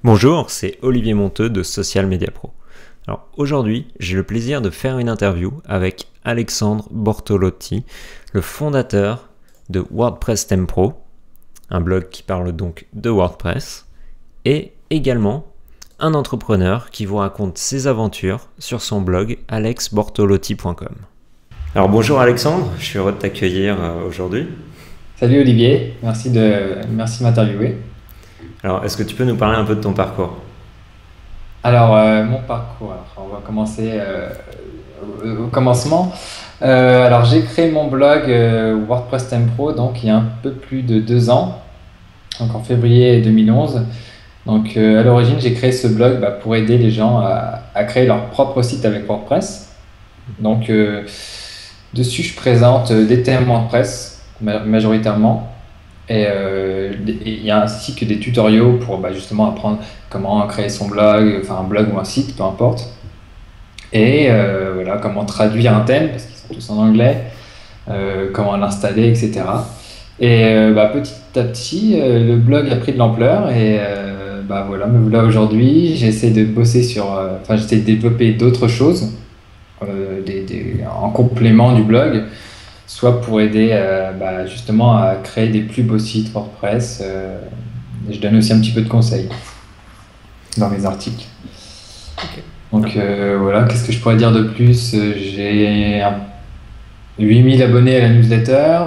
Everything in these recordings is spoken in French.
Bonjour, c'est Olivier Monteux de Social Media Pro. Alors aujourd'hui, j'ai le plaisir de faire une interview avec Alexandre Bortolotti, le fondateur de WordPress Tempro, un blog qui parle donc de WordPress, et également un entrepreneur qui vous raconte ses aventures sur son blog alexbortolotti.com. Alors bonjour Alexandre, je suis heureux de t'accueillir aujourd'hui. Salut Olivier, merci de m'interviewer. Alors est-ce que tu peux nous parler un peu de ton parcours ? Alors mon parcours, on va commencer au commencement. Alors j'ai créé mon blog WordPress Tempro donc il y a un peu plus de 2 ans, donc en février 2011. Donc à l'origine j'ai créé ce blog pour aider les gens à créer leur propre site avec WordPress. Donc dessus je présente des thèmes WordPress majoritairement. Et il y a ainsi que des tutoriaux pour justement apprendre comment créer son blog, enfin un blog ou un site, peu importe. Et voilà, comment traduire un thème, parce qu'ils sont tous en anglais, comment l'installer, etc. Et petit à petit, le blog a pris de l'ampleur et voilà, me voilà aujourd'hui. J'essaie de bosser j'essaie de développer d'autres choses en complément du blog. Soit pour aider justement à créer des plus beaux sites WordPress. Et je donne aussi un petit peu de conseils dans mes articles. Okay. Donc voilà, qu'est-ce que je pourrais dire de plus? J'ai 8000 abonnés à la newsletter.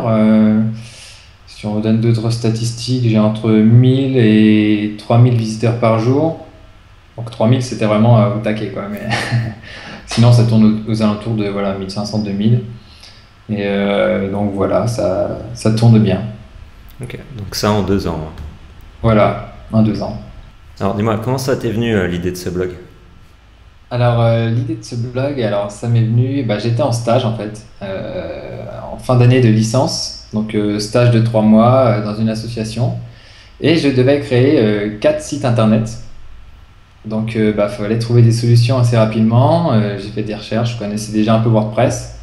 Si on donne d'autres statistiques, j'ai entre 1000 et 3000 visiteurs par jour. Donc 3000 c'était vraiment au taquet quoi. Mais sinon ça tourne aux alentours de 1500-2000. Et donc voilà, ça tourne bien. Ok, donc ça en 2 ans. Voilà, en 2 ans. Alors dis-moi, comment ça t'est venu l'idée de ce blog ? Alors l'idée de ce blog, ça m'est venu, j'étais en stage en fait, en fin d'année de licence, donc stage de 3 mois dans une association, et je devais créer 4 sites internet. Donc fallait trouver des solutions assez rapidement. J'ai fait des recherches, je connaissais déjà un peu WordPress.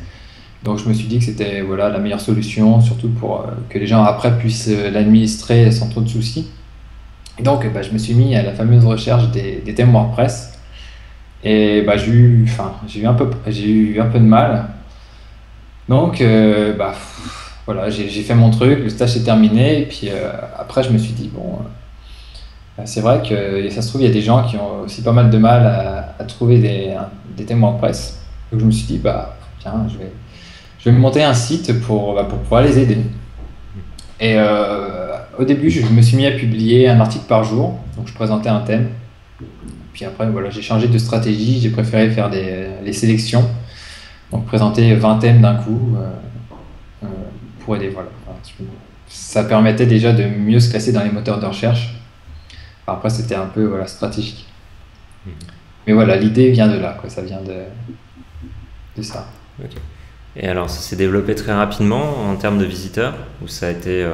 Donc je me suis dit que c'était la meilleure solution, surtout pour que les gens après puissent l'administrer sans trop de soucis. Et donc je me suis mis à la fameuse recherche des thèmes WordPress. Et j'ai eu un peu de mal. Donc j'ai fait mon truc, le stage s'est terminé. Et puis après je me suis dit c'est vrai que ça se trouve il y a des gens qui ont aussi pas mal de mal à trouver des thèmes WordPress. Donc je me suis dit tiens, je vais me monter un site pour pouvoir les aider. Et au début, je me suis mis à publier un article par jour. Donc je présentais un thème. Puis après, j'ai changé de stratégie. J'ai préféré faire les sélections. Donc présenter 20 thèmes d'un coup pour aider. Ça permettait déjà de mieux se classer dans les moteurs de recherche. Après, c'était un peu stratégique. Mais l'idée vient de là, quoi. Ça vient de ça. Okay. Et alors, ça s'est développé très rapidement en termes de visiteurs ou ça a été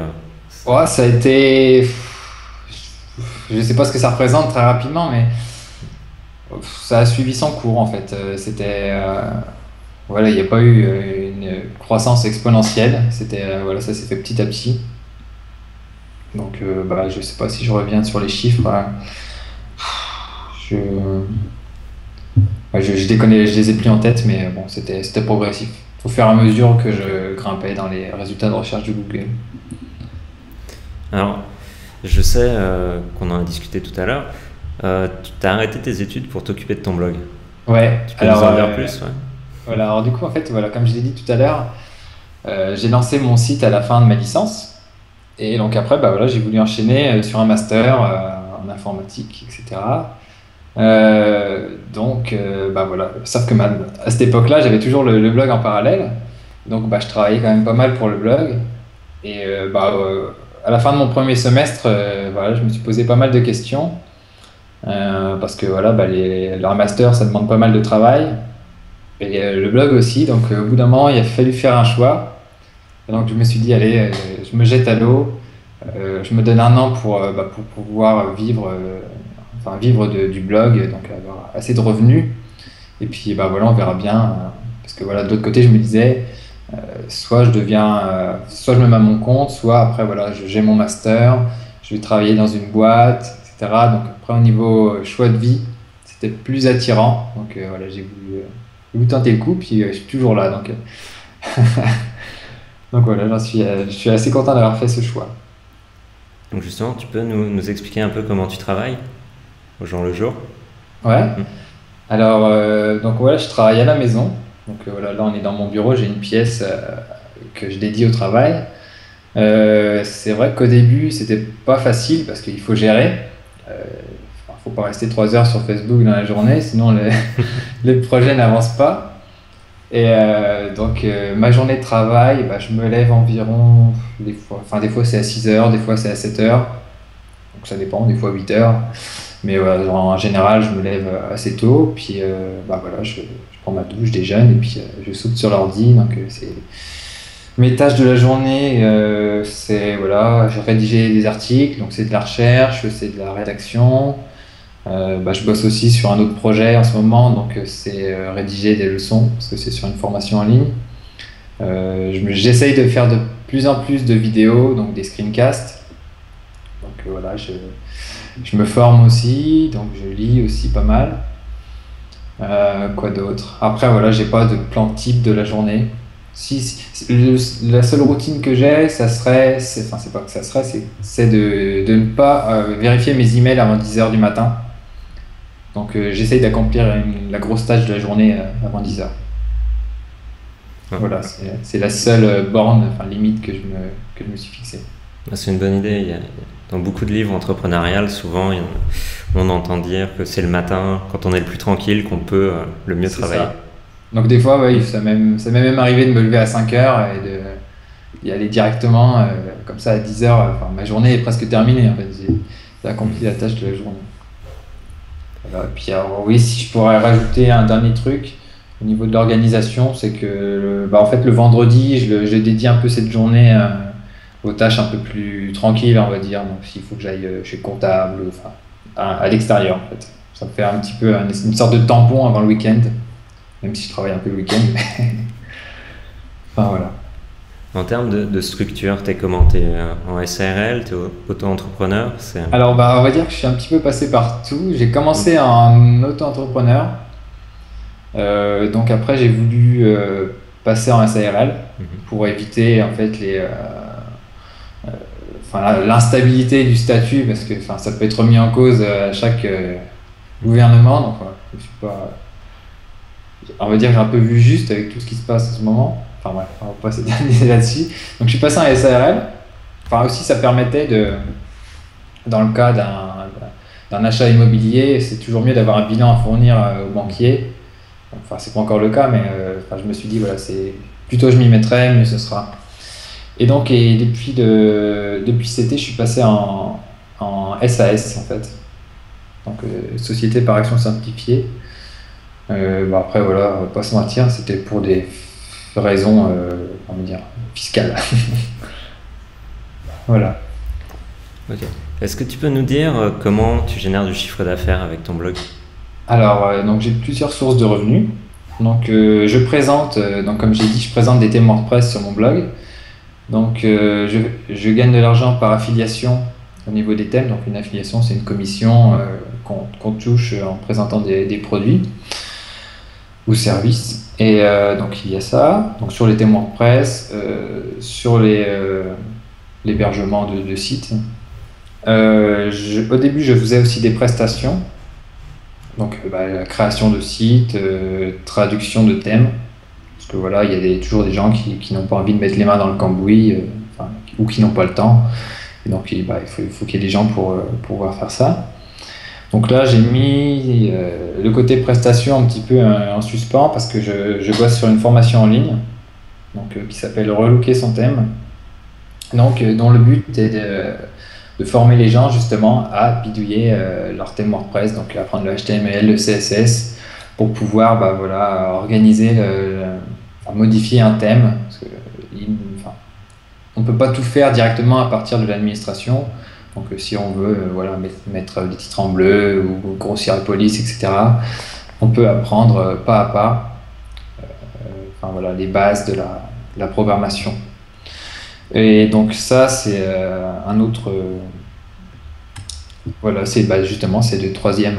ça a été... Je sais pas ce que ça représente très rapidement, mais ça a suivi son cours en fait. C'était... il n'y a pas eu une croissance exponentielle. C'était, ça s'est fait petit à petit. Donc, je sais pas si je reviens sur les chiffres. Je les ai plus en tête, mais bon, c'était progressif. Au fur et à mesure que je grimpais dans les résultats de recherche de Google. Alors, je sais qu'on en a discuté tout à l'heure. Tu as arrêté tes études pour t'occuper de ton blog. Ouais. Tu peux nous en dire plus ? Voilà, alors du coup, en fait, comme je l'ai dit tout à l'heure, j'ai lancé mon site à la fin de ma licence. Et donc après, j'ai voulu enchaîner sur un master en informatique, etc. Sauf que à cette époque-là, j'avais toujours le blog en parallèle. Donc je travaillais quand même pas mal pour le blog. Et à la fin de mon premier semestre, je me suis posé pas mal de questions. Parce que leur master, ça demande pas mal de travail. Et le blog aussi. Donc au bout d'un moment, il a fallu faire un choix. Et donc je me suis dit, allez, je me jette à l'eau. Je me donne 1 an pour pouvoir vivre du blog, donc avoir assez de revenus. Et puis on verra bien. Parce que de l'autre côté, je me disais, soit je me mets à mon compte, soit après j'ai mon master, je vais travailler dans une boîte, etc. Donc après, au niveau choix de vie, c'était plus attirant. Donc voilà, j'ai voulu tenter le coup, puis je suis toujours là. Donc voilà, je suis assez content d'avoir fait ce choix. Donc justement, tu peux nous expliquer un peu comment tu travailles au jour le jour? Ouais. Hmm. Alors, donc voilà, je travaille à la maison. Donc voilà, là on est dans mon bureau, j'ai une pièce que je dédie au travail. C'est vrai qu'au début, c'était pas facile parce qu'il faut gérer. Faut pas rester 3 heures sur Facebook dans la journée, sinon les projets n'avancent pas. Et ma journée de travail, bah, je me lève environ, des fois c'est à 6 heures, des fois c'est à 7 heures. Donc ça dépend, des fois 8 heures. Mais voilà, en général, je me lève assez tôt, puis bah voilà, je prends ma douche, je déjeune, et puis je saute sur l'ordi. Donc c'est mes tâches de la journée, c'est voilà, j'ai rédigé des articles, donc c'est de la recherche, c'est de la rédaction. Bah, je bosse aussi sur un autre projet en ce moment, donc c'est rédiger des leçons, parce que c'est sur une formation en ligne. J'essaye de faire de plus en plus de vidéos, donc des screencasts. Donc voilà, je me forme aussi, donc je lis aussi pas mal. Quoi d'autre? Après, voilà, j'ai pas de plan type de la journée. La seule routine que j'ai, enfin, c'est pas que ça serait, c'est de ne pas vérifier mes emails avant 10 heures du matin. Donc, j'essaye d'accomplir la grosse tâche de la journée avant 10 heures. Ouais. Voilà, c'est la seule borne, enfin, limite que je me suis fixée. C'est une bonne idée. Dans beaucoup de livres entrepreneuriales, souvent, on entend dire que c'est le matin, quand on est le plus tranquille, qu'on peut le mieux C'est travailler. ça. Donc, des fois, ouais, ça m'est même arrivé de me lever à 5 heures et d'y aller directement, comme ça, à 10 heures. Enfin, ma journée est presque terminée, en fait. J'ai accompli la tâche de la journée. Voilà. Et puis, alors, oui, si je pourrais rajouter un dernier truc au niveau de l'organisation, c'est que bah, en fait, le vendredi, je dédie un peu cette journée aux tâches un peu plus tranquilles, on va dire. Donc, s'il faut que j'aille chez le comptable, enfin, à l'extérieur, en fait. Ça me fait un petit peu une sorte de tampon avant le week-end, même si je travaille un peu le week-end. Enfin, voilà. En termes de structure, t'es comment? T'es en SARL, t'es auto-entrepreneur? Alors, bah, on va dire que je suis un petit peu passé par tout. J'ai commencé en auto-entrepreneur. Donc après, j'ai voulu passer en SARL pour éviter en fait l'instabilité du statut parce que enfin, ça peut être remis en cause à chaque gouvernement. Donc voilà, je suis pas, on va dire que j'ai un peu vu juste avec tout ce qui se passe en ce moment. Enfin bref, on va pas s'éterniser là-dessus. Donc je suis passé en SARL. Enfin aussi, ça permettait dans le cas d'un achat immobilier, c'est toujours mieux d'avoir un bilan à fournir au banquier. Enfin, c'est pas encore le cas, mais enfin, je me suis dit, voilà, plus tôt je m'y mettrai, mieux ce sera. Et donc, depuis cet été, je suis passé en SAS, en fait. Donc, Société par action simplifiée. Après, voilà, on va pas se mentir, c'était pour des raisons, on va dire, fiscales. Voilà. Ok. Est-ce que tu peux nous dire comment tu génères du chiffre d'affaires avec ton blog? Alors, donc j'ai plusieurs sources de revenus. Donc, je présente, donc comme j'ai dit, je présente des thèmes WordPress sur mon blog. Donc, je gagne de l'argent par affiliation au niveau des thèmes. Donc, une affiliation, c'est une commission qu'on touche en présentant des produits ou services. Et donc, il y a ça. Donc, sur les thèmes WordPress, sur l'hébergement de sites. Au début, je faisais aussi des prestations. Donc, la création de sites, traduction de thèmes. Parce que voilà, il y a toujours des gens qui n'ont pas envie de mettre les mains dans le cambouis, ou qui n'ont pas le temps. Et donc, il faut qu'il y ait des gens pour pouvoir faire ça. Donc là, j'ai mis le côté prestation un petit peu en suspens parce que je bosse sur une formation en ligne donc, qui s'appelle Relooker son thème. Donc, dont le but est de former les gens justement à bidouiller leur thème WordPress, donc apprendre le HTML, le CSS, pour pouvoir organiser, modifier un thème. Parce que, on ne peut pas tout faire directement à partir de l'administration. Donc si on veut mettre des titres en bleu ou grossir la police, etc., on peut apprendre pas à pas les bases de la programmation. Et donc ça, c'est voilà, c'est bah, justement c'est le troisième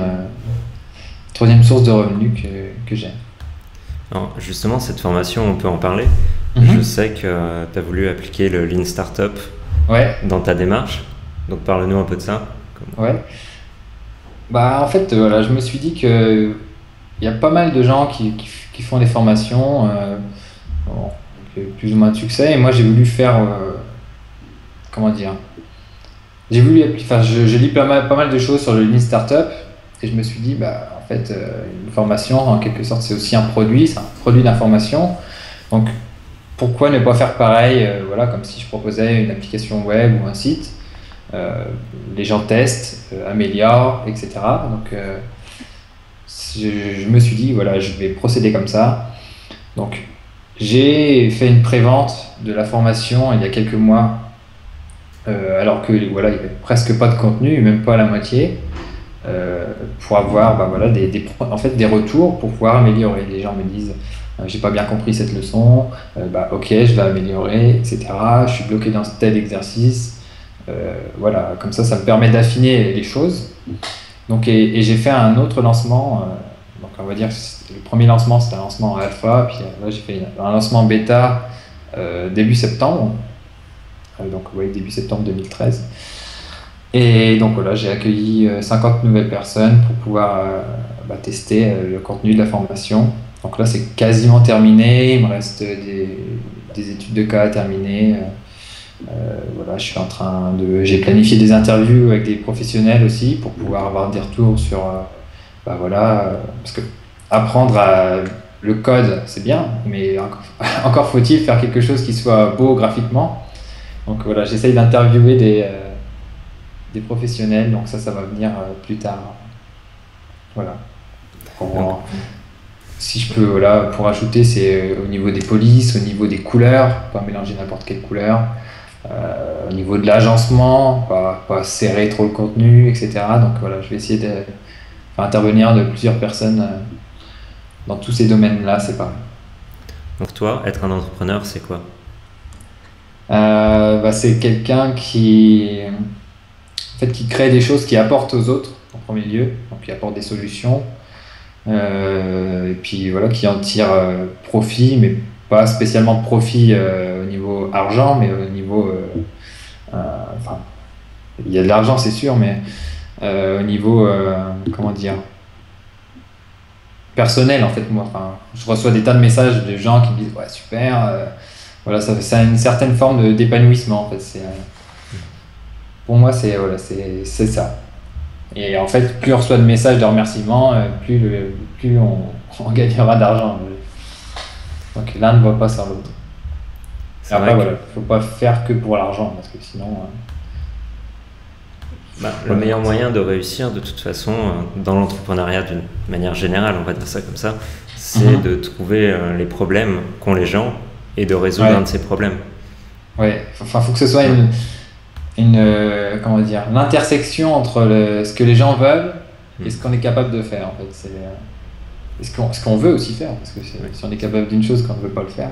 source de revenus que j'ai. Alors, justement, cette formation, on peut en parler. Je Mhm. sais que tu as voulu appliquer le Lean Startup Ouais, dans ta démarche. Donc parle-nous un peu de ça. ouais. Bah, en fait, voilà, je me suis dit que il y a pas mal de gens qui font des formations, bon, avec plus ou moins de succès, et moi j'ai voulu faire, comment dire, j'ai voulu, enfin, je lis pas mal de choses sur le Lean Startup, et je me suis dit, bah, en fait, une formation, en quelque sorte, c'est aussi un produit, c'est un produit d'information, donc pourquoi ne pas faire pareil, voilà, comme si je proposais une application web ou un site, euh, les gens testent, améliorent, etc. Donc, je me suis dit, voilà, je vais procéder comme ça. Donc, j'ai fait une prévente de la formation il y a quelques mois, alors que voilà, il n'y avait presque pas de contenu, même pas la moitié, euh, pour avoir bah, voilà, en fait, des retours pour pouvoir améliorer. Les gens me disent, j'ai pas bien compris cette leçon, bah, ok, je vais améliorer, etc. Je suis bloqué dans tel exercice. Voilà, comme ça me permet d'affiner les choses. Donc, et j'ai fait un autre lancement. Donc, on va dire que le premier lancement, c'était un lancement en alpha. Puis là, j'ai fait un lancement bêta début septembre. Donc, oui, début septembre 2013. Et donc, voilà, j'ai accueilli 50 nouvelles personnes pour pouvoir tester le contenu de la formation. Donc là, c'est quasiment terminé. Il me reste des études de cas à terminer. Voilà, je suis en train de, j'ai planifié des interviews avec des professionnels aussi pour pouvoir avoir des retours sur, bah voilà, parce que apprendre le code, c'est bien, mais encore faut-il faire quelque chose qui soit beau graphiquement. Donc voilà, j'essaye d'interviewer des professionnels, donc ça va venir plus tard. Voilà. Donc, Si je peux, voilà, pour ajouter, c'est au niveau des polices, au niveau des couleurs, pas mélanger n'importe quelle couleur. Au niveau de l'agencement, pas serrer trop le contenu, etc. Donc voilà, je vais essayer de faire intervenir de plusieurs personnes dans tous ces domaines-là, c'est pareil. donc toi, être un entrepreneur, c'est quoi? C'est quelqu'un en fait, qui crée des choses qui apportent aux autres en premier lieu, donc qui apporte des solutions, et puis voilà, qui en tire profit, mais pas spécialement de profit au niveau argent, mais au niveau, enfin, il y a de l'argent, c'est sûr, mais au niveau, comment dire, personnel, en fait, moi, enfin, je reçois des tas de messages de gens qui me disent, ouais, super, voilà, ça a une certaine forme d'épanouissement, en fait. Pour moi, c'est ça. Et en fait, plus on reçoit de messages de remerciements, plus on gagnera d'argent. Donc l'un ne va pas sans l'autre. Et C'est après, vrai que voilà, faut pas faire que pour l'argent, parce que sinon, le voilà, meilleur moyen de réussir, de toute façon, dans l'entrepreneuriat d'une manière générale, on va dire ça comme ça, c'est Mhm. de trouver les problèmes qu'ont les gens et de résoudre un de Ouais, ces problèmes. ouais. Enfin, faut que ce soit comment dire, l'intersection entre ce que les gens veulent et ce Hmm. qu'on est capable de faire, en fait. Et ce qu'on veut aussi faire, parce que Ouais. si on est capable d'une chose, qu'on ne veut pas le faire.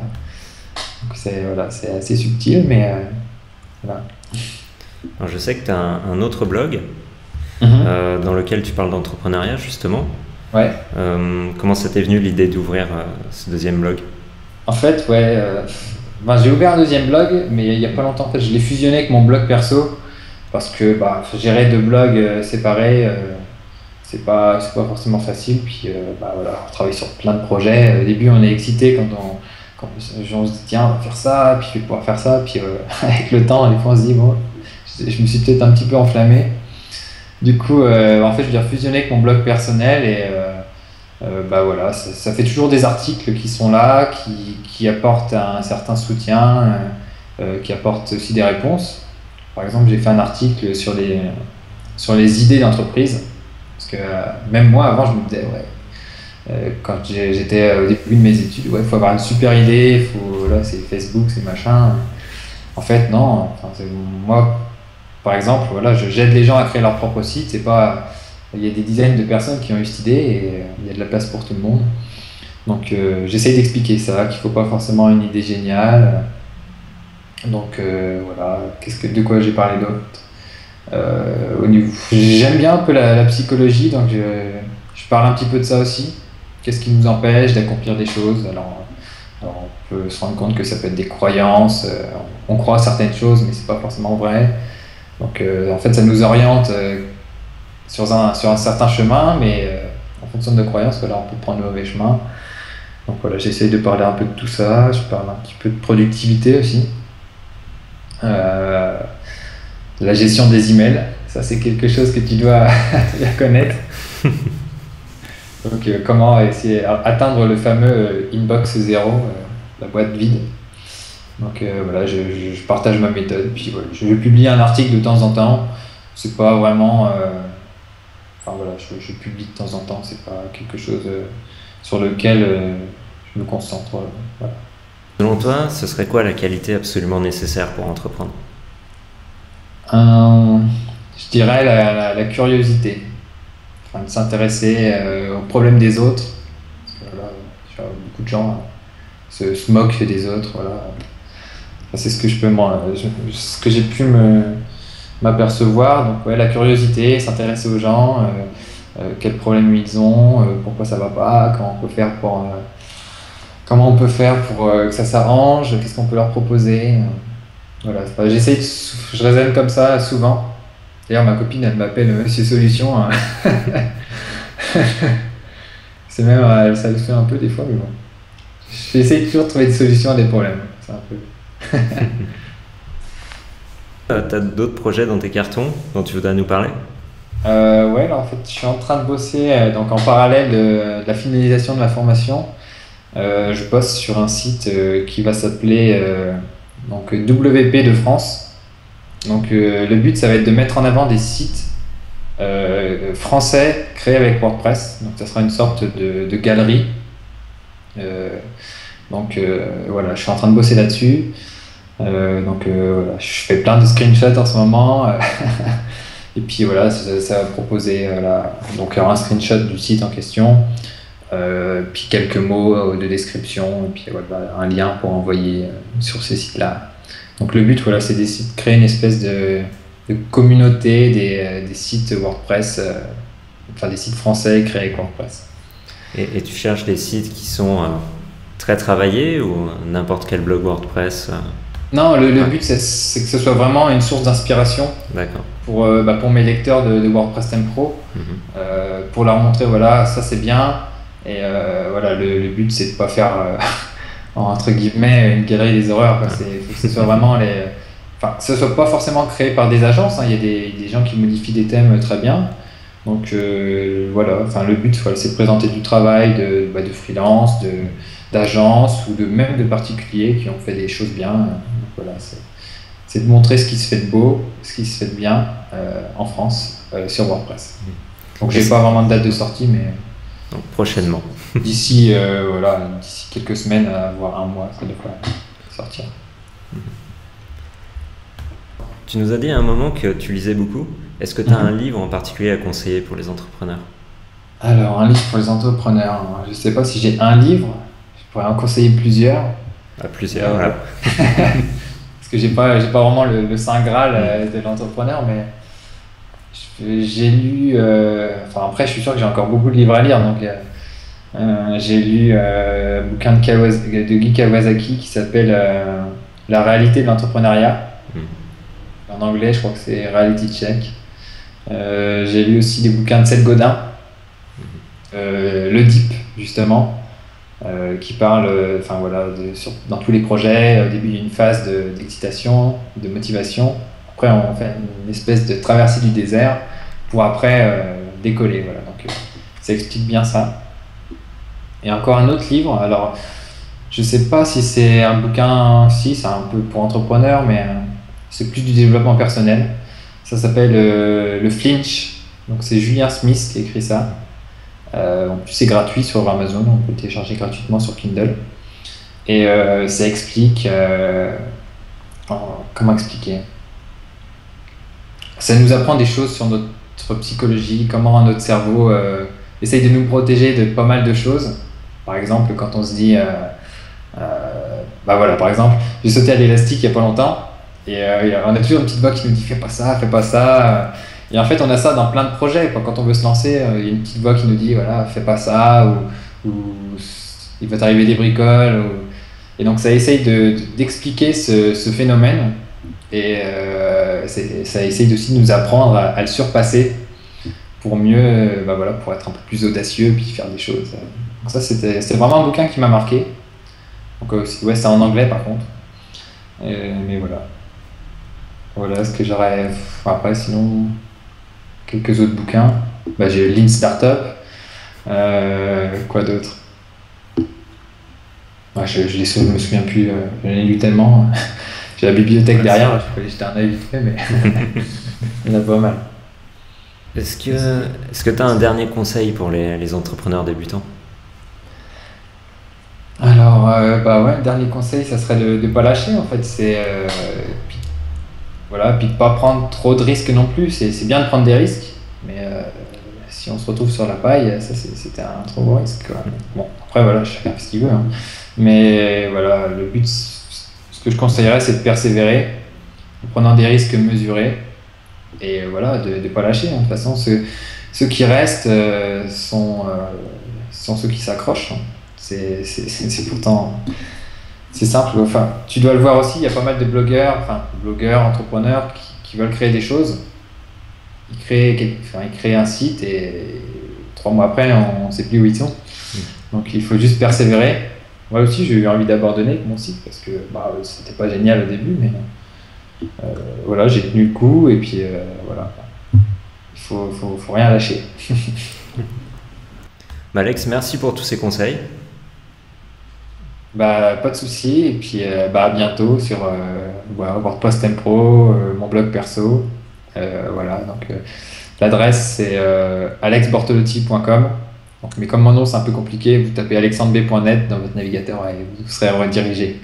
Donc voilà, c'est assez subtil, mais voilà. Alors, je sais que tu as un autre blog Mhm. dans lequel tu parles d'entrepreneuriat, justement. Ouais. Comment ça t'est venu l'idée d'ouvrir ce deuxième blog? En fait, ouais, j'ai ouvert un deuxième blog, mais il y a pas longtemps, en fait, je l'ai fusionné avec mon blog perso parce que bah, gérer deux blogs séparés, c'est pas forcément facile. Puis voilà, on travaille sur plein de projets. Au début, on est excité quand on se dit tiens, on va faire ça, puis je vais pouvoir faire ça. Puis avec le temps, des fois, on se dit bon, je me suis peut-être un petit peu enflammé. Du coup, en fait, je l'ai fusionné avec mon blog personnel et bah voilà, ça fait toujours des articles qui sont là, qui apportent un certain soutien, qui apportent aussi des réponses. Par exemple, j'ai fait un article sur les idées d'entreprise. Parce que même moi, avant, je me disais, ouais, quand j'étais au début de mes études, ouais, il faut avoir une super idée, là, c'est Facebook, c'est machin. En fait, non. Enfin, moi, par exemple, voilà, j'aide les gens à créer leur propre site. C'est pas, il y a des dizaines de personnes qui ont eu cette idée et il y a de la place pour tout le monde. Donc, j'essaye d'expliquer ça, qu'il faut pas forcément une idée géniale. Donc, voilà. De quoi j'ai parlé d'autre? J'aime bien un peu la psychologie, donc je parle un petit peu de ça aussi. Qu'est-ce qui nous empêche d'accomplir des choses? Alors, on peut se rendre compte que ça peut être des croyances, on croit à certaines choses, mais c'est pas forcément vrai. Donc en fait, ça nous oriente sur un certain chemin, mais en fonction de nos croyances, voilà, on peut prendre le mauvais chemin. Donc voilà, j'essaye de parler un peu de tout ça, je parle un petit peu de productivité aussi. Euh, la gestion des emails, ça c'est quelque chose que tu dois bien connaître. Donc comment essayer d'atteindre le fameux inbox zéro, la boîte vide. Donc voilà, je partage ma méthode, puis voilà, je publie un article de temps en temps. C'est pas vraiment, enfin voilà, je publie de temps en temps, c'est pas quelque chose sur lequel je me concentre. Voilà. Selon toi, ce serait quoi la qualité absolument nécessaire pour entreprendre? Je dirais la curiosité, enfin, de s'intéresser aux problèmes des autres. Parce que voilà, tu vois, beaucoup de gens se moquent des autres. Voilà. Enfin, c'est ce que je peux ce que j'ai pu m'apercevoir. Donc ouais, la curiosité, s'intéresser aux gens, quels problèmes ils ont, pourquoi ça va pas, comment on peut faire pour que ça s'arrange, qu'est-ce qu'on peut leur proposer. Voilà, enfin, je raisonne comme ça souvent. D'ailleurs, ma copine, elle m'appelle Monsieur Solution, hein. C'est même, ça le fait un peu des fois, mais bon. J'essaie toujours de trouver des solutions à des problèmes. C'est un peu. T'as d'autres projets dans tes cartons dont tu voudrais nous parler? Ouais, alors en fait, je suis en train de bosser donc en parallèle de la finalisation de la formation. Je bosse sur un site qui va s'appeler donc WP de France. Donc le but, ça va être de mettre en avant des sites français créés avec WordPress. Donc ça sera une sorte de galerie. Donc voilà, je suis en train de bosser là-dessus. Voilà, je fais plein de screenshots en ce moment. Et puis voilà, ça va proposer donc il y aura un screenshot du site en question, puis quelques mots de description, et puis voilà, un lien pour envoyer sur ces sites-là. Donc le but, voilà, c'est d'essayer de créer une espèce de communauté des sites WordPress, enfin des sites français créés avec WordPress. Et tu cherches des sites qui sont très travaillés ou n'importe quel blog WordPress? Non, le but, c'est que ce soit vraiment une source d'inspiration. D'accord. Pour mes lecteurs de WordPress Theme Pro, pour leur montrer, voilà, ça c'est bien. Et voilà, le but, c'est de pas faire, entre guillemets, une galerie des horreurs. Faut que ce soit vraiment enfin, que ce soit pas forcément créé par des agences, hein. Il y a des gens qui modifient des thèmes très bien. Donc voilà, enfin, le but, voilà, c'est de présenter du travail de freelance, d'agences ou même de particuliers qui ont fait des choses bien. Donc voilà, c'est de montrer ce qui se fait de beau, ce qui se fait de bien en France sur WordPress. Donc j'ai pas vraiment de date de sortie, mais donc, prochainement. d'ici voilà, d'ici quelques semaines, voire un mois, ça devrait sortir. Tu nous as dit à un moment que tu lisais beaucoup. Est-ce que tu as un livre en particulier à conseiller pour les entrepreneurs? Alors, un livre pour les entrepreneurs, je sais pas si j'ai un livre, je pourrais en conseiller plusieurs. Plusieurs, voilà. Parce que j'ai pas vraiment le saint graal de l'entrepreneur, mais j'ai lu, enfin après je suis sûr que j'ai encore beaucoup de livres à lire, donc j'ai lu un bouquin de Guy Kawasaki qui s'appelle La réalité de l'entrepreneuriat. En anglais, je crois que c'est Reality Check. J'ai lu aussi des bouquins de Seth Godin, le Deep justement, qui parle, enfin voilà, dans tous les projets, au début il y a une phase d'excitation, de motivation. Après on fait une espèce de traversée du désert pour après décoller. Voilà. Donc ça explique bien ça. Et encore un autre livre. Alors je sais pas si c'est un bouquin, si c'est un peu pour entrepreneurs, mais c'est plus du développement personnel. Ça s'appelle le Flinch. Donc c'est Julien Smith qui a écrit ça. En plus c'est gratuit sur Amazon, on peut le télécharger gratuitement sur Kindle. Et ça explique... comment expliquer? Ça nous apprend des choses sur notre psychologie, comment notre cerveau essaye de nous protéger de pas mal de choses. Par exemple, quand on se dit... bah voilà, par exemple, j'ai sauté à l'élastique il y a pas longtemps. Et on a toujours une petite voix qui nous dit fais pas ça, fais pas ça. Et en fait, on a ça dans plein de projets, quoi. Quand on veut se lancer, il y a une petite voix qui nous dit voilà, fais pas ça, ou il va t'arriver des bricoles. Et donc, ça essaye d'expliquer ce phénomène. Et ça essaye aussi de nous apprendre à le surpasser pour mieux, bah voilà, pour être un peu plus audacieux puis faire des choses. Donc ça, c'était vraiment un bouquin qui m'a marqué. Donc ouais, c'est en anglais par contre. Mais voilà. Voilà ce que j'aurais. Après, sinon, quelques autres bouquins. Bah, j'ai Lean Startup. Quoi d'autre? Ouais, je me souviens plus. J'en ai lu tellement. J'ai la bibliothèque derrière, je peux aller jeter un œil vite fait, mais il y en a pas mal. Est-ce que tu as un dernier conseil pour les entrepreneurs débutants? Alors, bah ouais, le dernier conseil, ça serait de ne pas lâcher en fait. Puis, voilà, puis de pas prendre trop de risques non plus. C'est bien de prendre des risques, mais si on se retrouve sur la paille, ça c'était un trop gros risque, quoi. Bon, après voilà, chacun fait ce qu'il veut, hein. Mais voilà, le but, ce que je conseillerais, c'est de persévérer en prenant des risques mesurés et voilà, de ne pas lâcher, hein. De toute façon, ceux qui restent sont ceux qui s'accrochent, hein. C'est pourtant c'est simple. Enfin, tu dois le voir aussi, il y a pas mal de blogueurs, entrepreneurs qui veulent créer des choses. Ils créent un site et 3 mois après, on ne sait plus où ils sont. Donc il faut juste persévérer. Moi aussi, j'ai eu envie d'abandonner mon site parce que bah, c'était pas génial au début, mais voilà, j'ai tenu le coup et puis voilà. Faut rien lâcher. Alex, merci pour tous ces conseils. Bah, pas de souci, et puis bah, à bientôt sur voilà, WordPress Tempro, mon blog perso. Voilà, donc l'adresse c'est alexbortolotti.com. Donc, mais comme mon nom c'est un peu compliqué, vous tapez alexandreb.net dans votre navigateur et vous serez redirigé.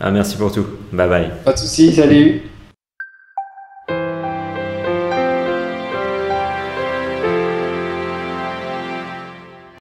Ah, merci pour tout. Bye bye. Pas de souci, salut!